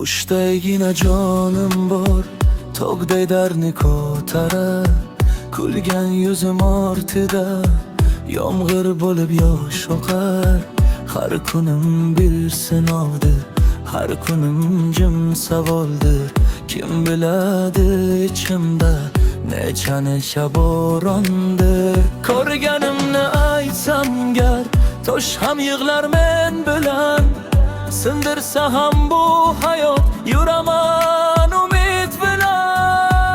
Mushtaygina jonim bor, tog'day darni ko'tarar. Kulgan yuzim ortida yomg'ir bo'lib yosh oqar. Har kunim bir sinovdir, har kunim jim savoldir. Kim biladi ichimda necha bo'rondir. Ko'rganimni aytsam gar, tosh ham yig'lar men bilan. Sindirsa ham bu hayot, yuraman umid bilan.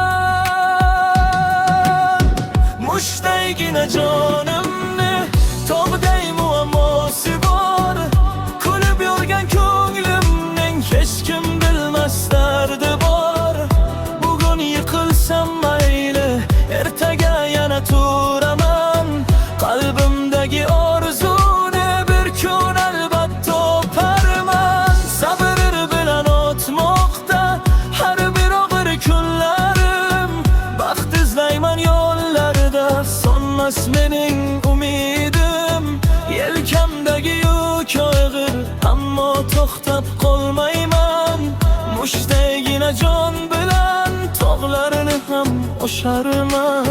Mushtaygina jonimni tog'day muammosi bor. Kulib yurgan ko'nglimning hech kim bilmas dardi bor. Bugun yiqilsam mayli, ertaga yana turaman. Qalbimdagi orzuni bir kun albatta toparman. Sabr bilan o'tmoqda har bir og'ir kunlarim. Baxt izlayman yo'llarda, sonmas mening umidim. Yelkamdagi yuk og'ir, ammo to'xtab qolmayman. Mushtaygina jon bilan tog'larni ham osharman.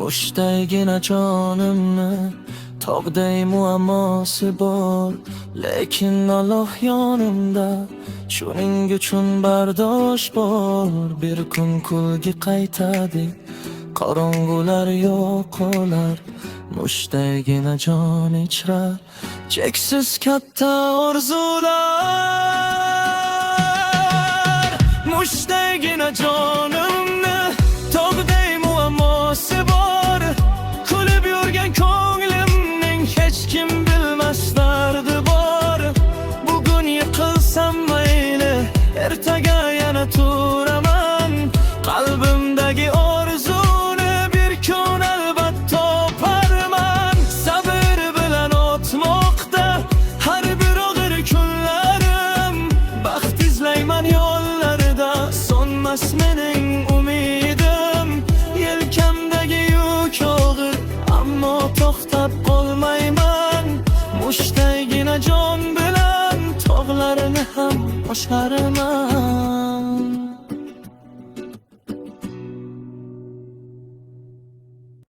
Mushtaygina jonimni tog'day muammosi bor. Lekin Alloh yonimda, shuning uchun bardosh bor. Bir kun kulgi qaytadi, qorong'ular yo'qolar. Mushtaygina jon ichra cheksiz katta orzular. Mushtaygina jonimni tog'day muammosi bor. Kulib yurgan ko'nglimning hech kim bilmas dardi bor. Bugun yiqilsam mayli, ertaga yana turaman. Qalbimdagi orzuni bir kun albatta toparman. Sabr bilan o'tmoqda har bir og'ir kunlarim. Baxt izlayman yo'llarda, sonmas mening umidim. Yelkamdagi yuk og'ir, ammo to'xtab qolmayman. Mushtaygina jon bilan tog'larni ham osharman.